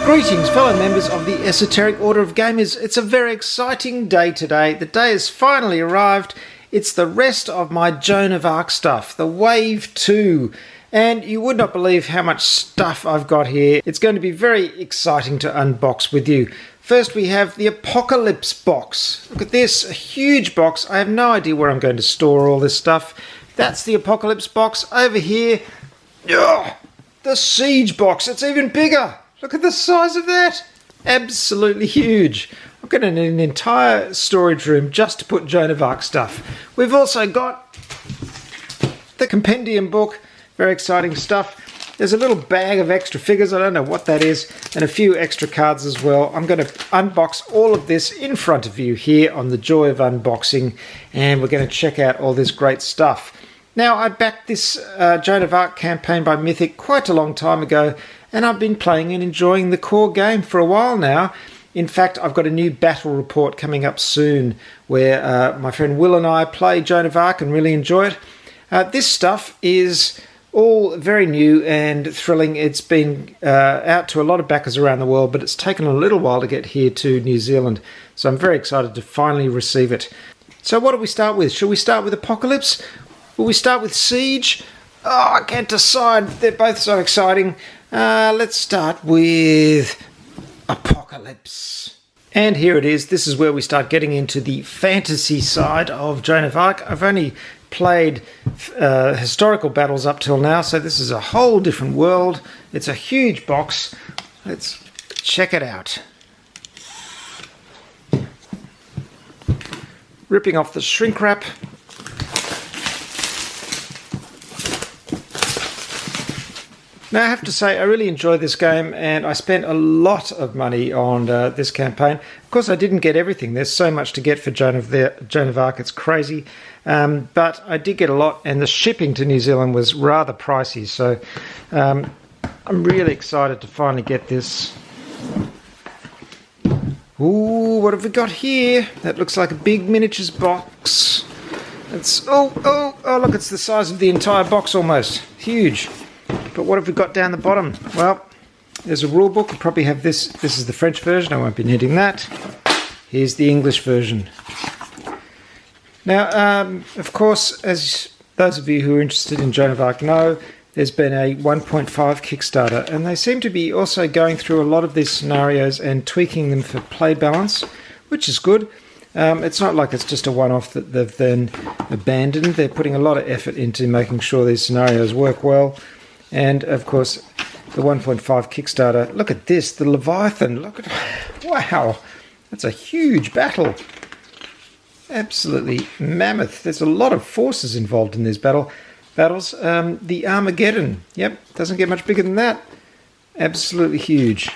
Greetings, fellow members of the Esoteric Order of Gamers. It's a very exciting day today. The day has finally arrived. It's the rest of my Joan of Arc stuff, the Wave 2. And you would not believe how much stuff I've got here. It's going to be very exciting to unbox with you. First we have the Apocalypse box. Look at this, a huge box. I have no idea where I'm going to store all this stuff. That's the Apocalypse box. Over here, the Siege box. It's even bigger. Look at the size of that. Absolutely huge. I'm going to need an entire storage room just to put Joan of Arc stuff. We've also got the Compendium book. Very exciting stuff. There's a little bag of extra figures. I don't know what that is. And a few extra cards as well. I'm going to unbox all of this in front of you here on the Joy of Unboxing. And we're going to check out all this great stuff. Now, I backed this Joan of Arc campaign by Mythic quite a long time ago. And I've been playing and enjoying the core game for a while now. In fact, I've got a new battle report coming up soon where my friend Will and I play Joan of Arc and really enjoy it. This stuff is all very new and thrilling. It's been out to a lot of backers around the world, but it's taken a little while to get here to New Zealand. So I'm very excited to finally receive it. So what do we start with? Shall we start with Apocalypse? Will we start with Siege? Oh, I can't decide. They're both so exciting. Let's start with Apocalypse. And here it is. This is where we start getting into the fantasy side of Joan of Arc. I've only played historical battles up till now, so this is a whole different world. It's a huge box. Let's check it out. Ripping off the shrink wrap. Now I have to say I really enjoyed this game and I spent a lot of money on this campaign. Of course I didn't get everything. There's so much to get for Joan of Arc, it's crazy. But I did get a lot and the shipping to New Zealand was rather pricey. So I'm really excited to finally get this. Ooh, what have we got here? That looks like a big miniatures box. It's look, it's the size of the entire box almost. Huge. But what have we got down the bottom? Well, there's a rule book. We'll probably have this. This is the French version. I won't be needing that. Here's the English version. Now, of course, as those of you who are interested in Joan of Arc know, there's been a 1.5 Kickstarter, and they seem to be also going through a lot of these scenarios and tweaking them for play balance, which is good. It's not like it's just a one-off that they've then abandoned. They're putting a lot of effort into making sure these scenarios work well. And, of course, the 1.5 Kickstarter. Look at this, the Leviathan. Look at, wow, that's a huge battle. Absolutely mammoth. There's a lot of forces involved in these battles. The Armageddon. Yep, doesn't get much bigger than that. Absolutely huge.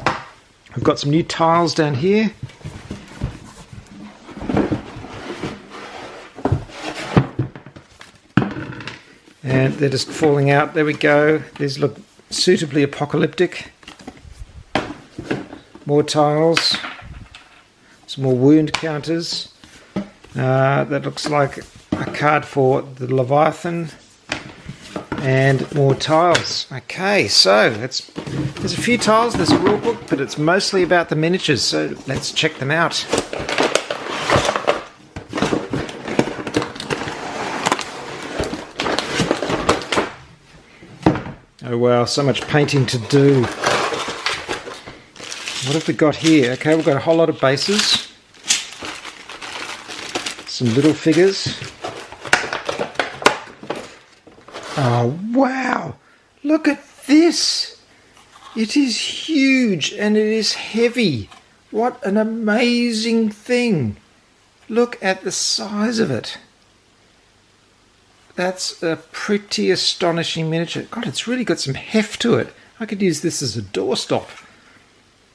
I've got some new tiles down here. And they're just falling out. There we go. These look suitably apocalyptic. More tiles. Some more wound counters. That looks like a card for the Leviathan. And more tiles. Okay, so there's a few tiles. There's a rule book, but it's mostly about the miniatures. So let's check them out. Oh wow, so much painting to do. What have we got here? Okay, we've got a whole lot of bases. Some little figures. Oh wow, look at this. It is huge and it is heavy. What an amazing thing. Look at the size of it. That's a pretty astonishing miniature. God, it's really got some heft to it. I could use this as a doorstop.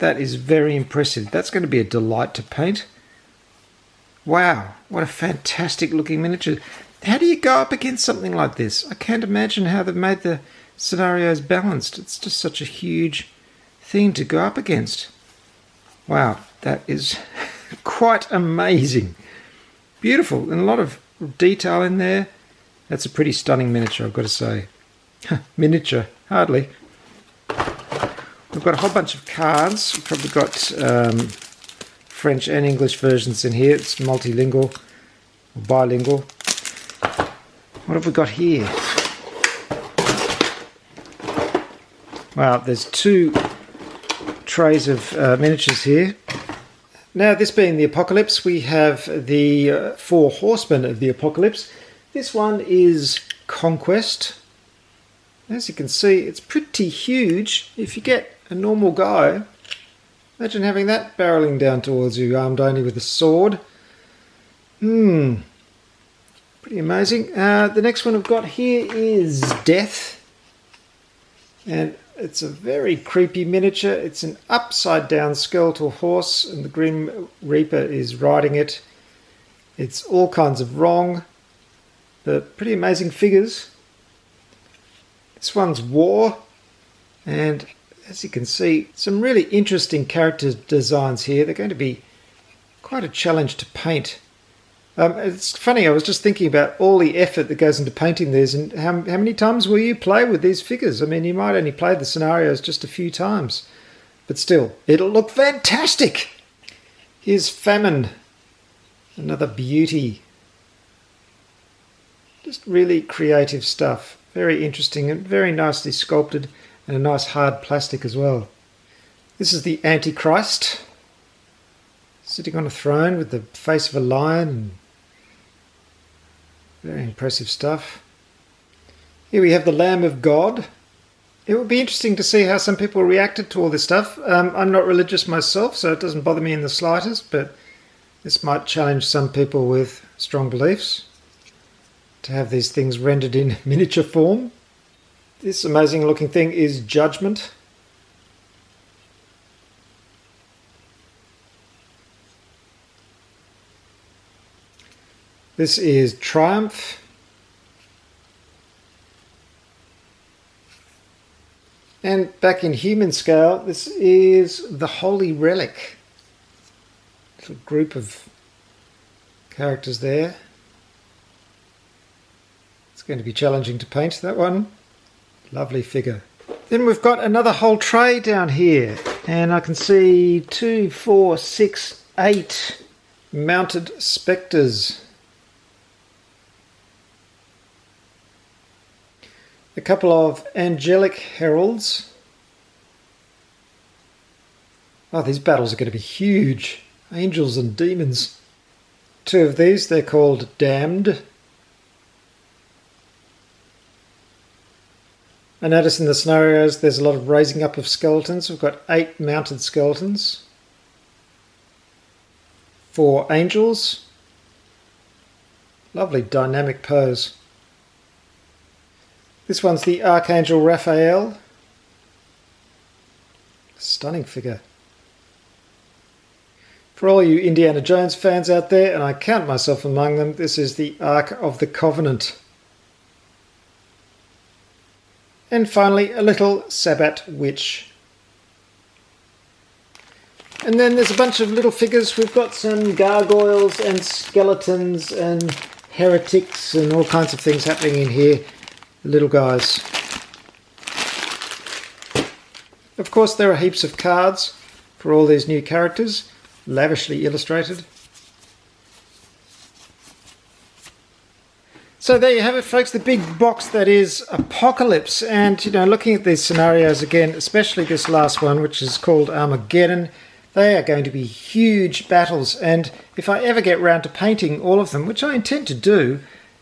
That is very impressive. That's going to be a delight to paint. Wow, what a fantastic looking miniature. How do you go up against something like this? I can't imagine how they've made the scenarios balanced. It's just such a huge thing to go up against. Wow, that is quite amazing. Beautiful, and a lot of detail in there. That's a pretty stunning miniature, I've got to say. Miniature, hardly. We've got a whole bunch of cards. We've probably got French and English versions in here. It's multilingual or bilingual. What have we got here? Wow, there's 2 trays of miniatures here. Now, this being the Apocalypse, we have the 4 Horsemen of the Apocalypse. This one is Conquest. As you can see, it's pretty huge. If you get a normal guy, imagine having that barreling down towards you, armed only with a sword. Pretty amazing. The next one I've got here is Death. And it's a very creepy miniature. It's an upside down skeletal horse and the Grim Reaper is riding it. It's all kinds of wrong, but pretty amazing figures. This one's War, and as you can see, some really interesting character designs here. They're going to be quite a challenge to paint. It's funny, I was just thinking about all the effort that goes into painting these, and how many times will you play with these figures? I mean, you might only play the scenarios just a few times, but still, it'll look fantastic. Here's Famine, another beauty. Just really creative stuff. Very interesting and very nicely sculpted, and a nice hard plastic as well. This is the Antichrist, sitting on a throne with the face of a lion. Very impressive stuff. Here we have the Lamb of God. It would be interesting to see how some people reacted to all this stuff. I'm not religious myself, so it doesn't bother me in the slightest, but this might challenge some people with strong beliefs to have these things rendered in miniature form. This amazing looking thing is Judgment. This is Triumph. And back in human scale, this is the Holy Relic. Little group of characters there. It's going to be challenging to paint, that one. Lovely figure. Then we've got another whole tray down here, and I can see 2, 4, 6, 8 mounted spectres. A couple of angelic heralds. Oh, these battles are going to be huge. Angels and demons. 2 of these, they're called Damned. I notice in the scenarios there's a lot of raising up of skeletons. We've got 8 mounted skeletons. 4 angels. Lovely dynamic pose. This one's the Archangel Raphael. Stunning figure. For all you Indiana Jones fans out there, and I count myself among them, this is the Ark of the Covenant. And finally, a little Sabbat Witch. And then there's a bunch of little figures. We've got some gargoyles and skeletons and heretics and all kinds of things happening in here. Little guys. Of course, there are heaps of cards for all these new characters, lavishly illustrated. So there you have it, folks, the big box that is Apocalypse. And, you know, looking at these scenarios again, especially this last one, which is called Armageddon, they are going to be huge battles. And if I ever get round to painting all of them, which I intend to do,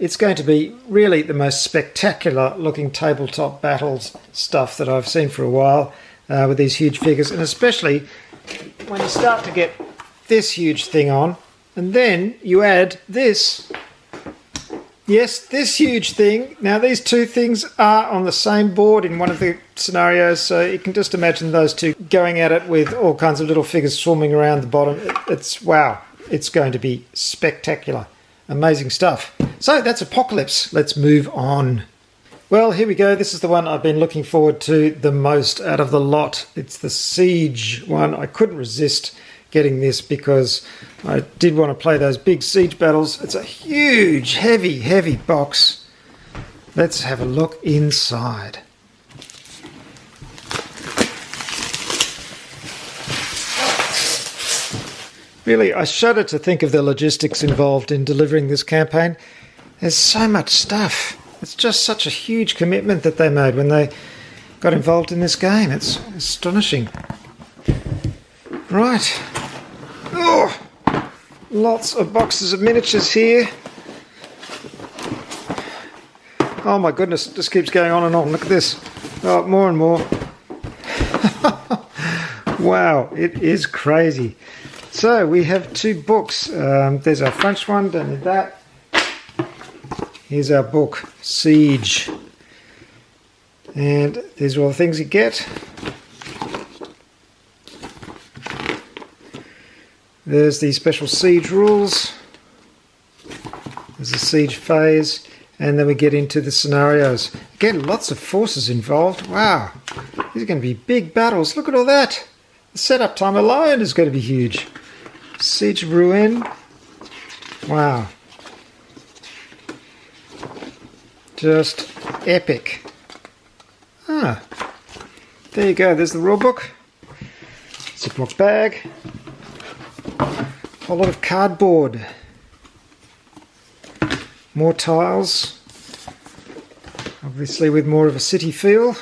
it's going to be really the most spectacular looking tabletop battles stuff that I've seen for a while with these huge figures. And especially when you start to get this huge thing on, and then you add this. Yes, this huge thing. Now these 2 things are on the same board in one of the scenarios, so you can just imagine those 2 going at it with all kinds of little figures swarming around the bottom. It's wow, it's going to be spectacular. Amazing stuff. So that's Apocalypse. Let's move on. Well, here we go. This is the one I've been looking forward to the most out of the lot. It's the Siege one. I couldn't resist getting this because I did want to play those big siege battles. It's a huge, heavy, heavy box. Let's have a look inside. Really, I shudder to think of the logistics involved in delivering this campaign. There's so much stuff. It's just such a huge commitment that they made when they got involved in this game. It's astonishing. Right. Oh, lots of boxes of miniatures here. Oh my goodness, it just keeps going on and on. Look at this. Oh, more and more. Wow, it is crazy. So we have 2 books. There's our French one, don't need that. Here's our book, Siege. And these are all the things you get. There's the special siege rules. There's the siege phase. And then we get into the scenarios. Again, lots of forces involved. Wow, these are going to be big battles. Look at all that. The setup time alone is going to be huge. Siege of Rouen. Wow. Just epic. Ah, there you go. There's the rulebook. Ziploc bag. A whole lot of cardboard. More tiles. Obviously with more of a city feel.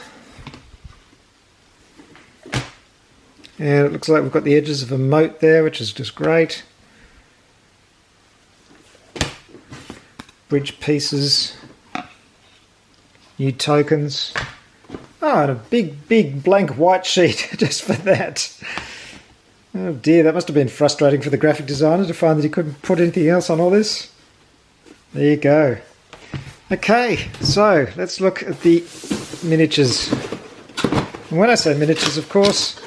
And it looks like we've got the edges of a moat there, which is just great. Bridge pieces. New tokens. Oh, and a big blank white sheet just for that. Oh dear, that must have been frustrating for the graphic designer to find that he couldn't put anything else on all this. There you go. Okay, so let's look at the miniatures. And when I say miniatures, of course,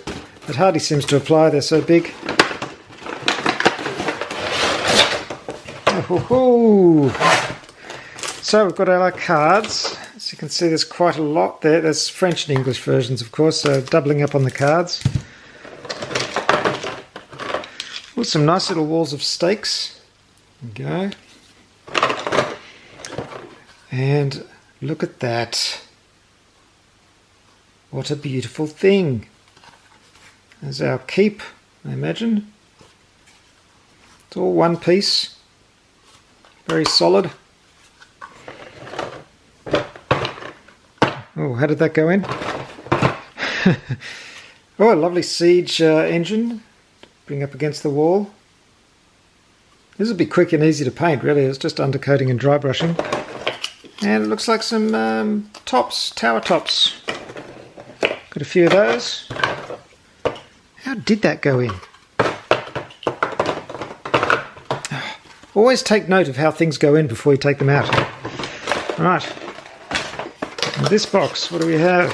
it hardly seems to apply, they're so big. Oh, so we've got our cards. As you can see, there's quite a lot there. There's French and English versions, of course, so doubling up on the cards. Oh, some nice little walls of stakes. There we go. And look at that. What a beautiful thing. There's our keep, I imagine. It's all one piece. Very solid. Oh, how did that go in? Oh, a lovely siege engine. Bring up against the wall. This would be quick and easy to paint, really. It's just undercoating and dry brushing. And it looks like some tops, tower tops. Got a few of those. How did that go in? Always take note of how things go in before you take them out. Right. In this box, what do we have?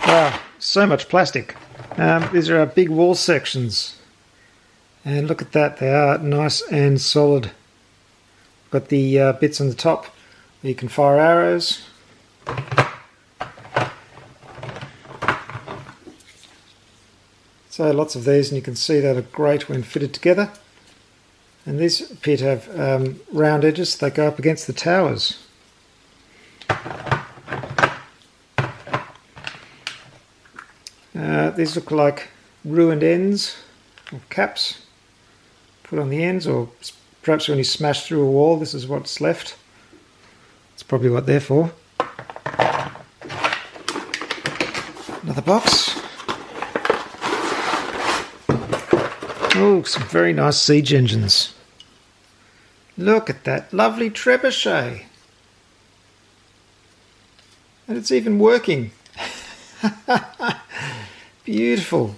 Wow, so much plastic. These are our big wall sections. And look at that, they are nice and solid. Got the bits on the top where you can fire arrows. So lots of these, and you can see that are great when fitted together. And these appear to have round edges that go up against the towers. These look like ruined ends or caps put on the ends, or perhaps when you smash through a wall, this is what's left. That's probably what they're for. Another box. Oh, some very nice siege engines. Look at that lovely trebuchet. And it's even working. Beautiful.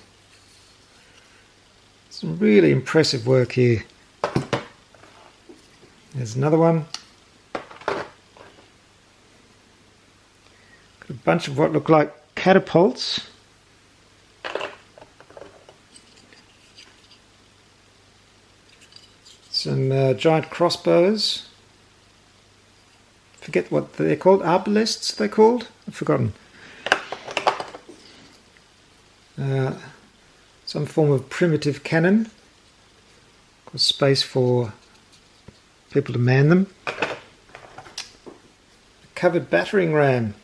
Some really impressive work here. There's another one. Got a bunch of what look like catapults. Some giant crossbows. Forget what they're called. Arbalists, they're called? I've forgotten. Some form of primitive cannon. Got space for people to man them. A covered battering ram.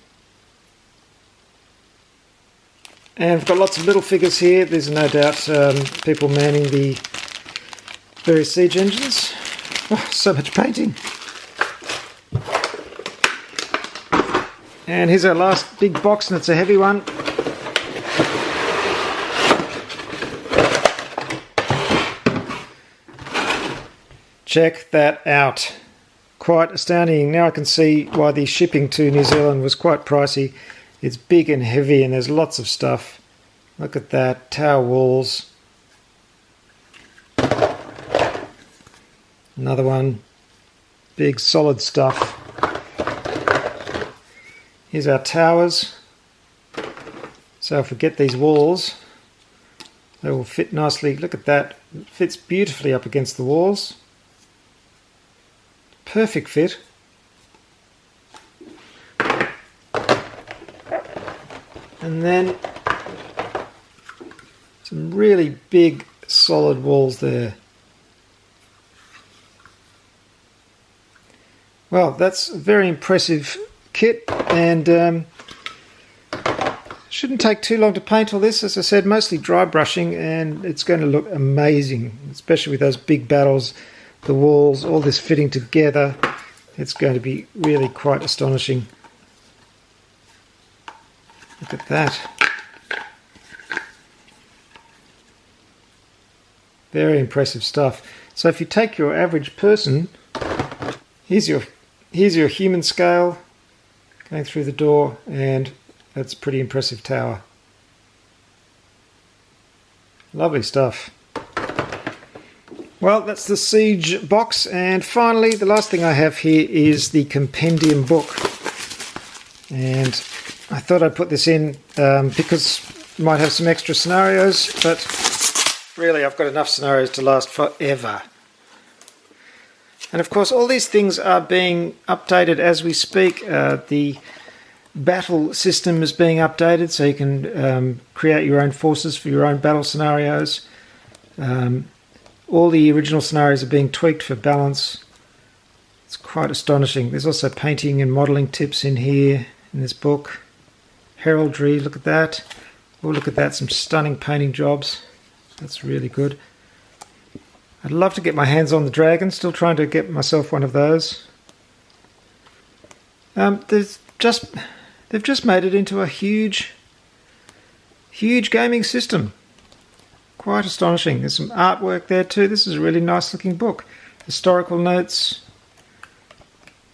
And we've got lots of little figures here. There's no doubt people manning the various siege engines. Oh, so much painting. And here's our last big box, and it's a heavy one. Check that out. Quite astounding. Now I can see why the shipping to New Zealand was quite pricey. It's big and heavy and there's lots of stuff. Look at that. Tower walls. Another one. Big solid stuff. Here's our towers. So if we get these walls, they will fit nicely. Look at that. It fits beautifully up against the walls. Perfect fit. And then some really big solid walls there. Well, that's a very impressive kit, and shouldn't take too long to paint all this. As I said, mostly dry brushing, and it's going to look amazing, especially with those big battles, the walls, all this fitting together. It's going to be really quite astonishing. Look at that. Very impressive stuff. So if you take your average person, here's your human scale going through the door, and that's a pretty impressive tower. Lovely stuff. Well, that's the Siege box, and finally the last thing I have here is the Compendium book. And I thought I'd put this in because it might have some extra scenarios, but really I've got enough scenarios to last forever. And of course all these things are being updated as we speak. The battle system is being updated, so you can create your own forces for your own battle scenarios. All the original scenarios are being tweaked for balance. It's quite astonishing. There's also painting and modelling tips in here in this book. Heraldry, look at that. Oh, look at that, some stunning painting jobs. That's really good. I'd love to get my hands on the dragon, still trying to get myself one of those. They've just made it into a huge gaming system. Quite astonishing. There's some artwork there too. This is a really nice looking book. Historical notes.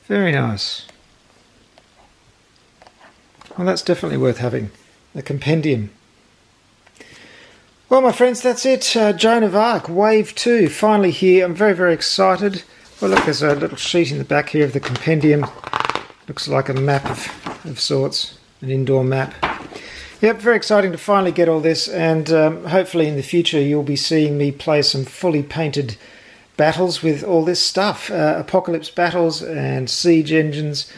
Very nice. Well, that's definitely worth having. The Compendium. Well, my friends, that's it. Joan of Arc, Wave 2, finally here. I'm very, very excited. Well, look, there's a little sheet in the back here of the Compendium. Looks like a map of sorts, an indoor map. Yep, very exciting to finally get all this, and hopefully in the future you'll be seeing me play some fully painted battles with all this stuff. Apocalypse battles and siege engines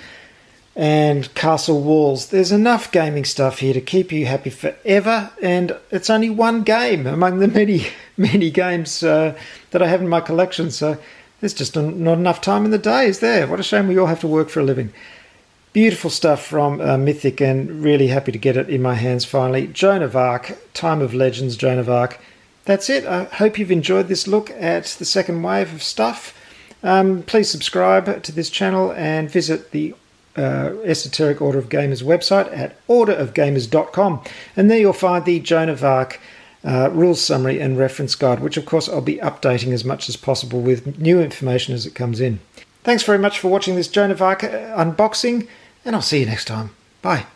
and castle walls. There's enough gaming stuff here to keep you happy forever, and it's only one game among the many games that I have in my collection, so there's just not enough time in the day, is there? What a shame we all have to work for a living. Beautiful stuff from Mythic, and really happy to get it in my hands finally. Joan of Arc, Time of Legends, Joan of Arc. That's it. I hope you've enjoyed this look at the second wave of stuff. Please subscribe to this channel and visit the Esoteric Order of Gamers website at orderofgamers.com, and there you'll find the Joan of Arc rules summary and reference guide, which of course I'll be updating as much as possible with new information as it comes in. Thanks very much for watching this Joan of Arc unboxing, and I'll see you next time. Bye.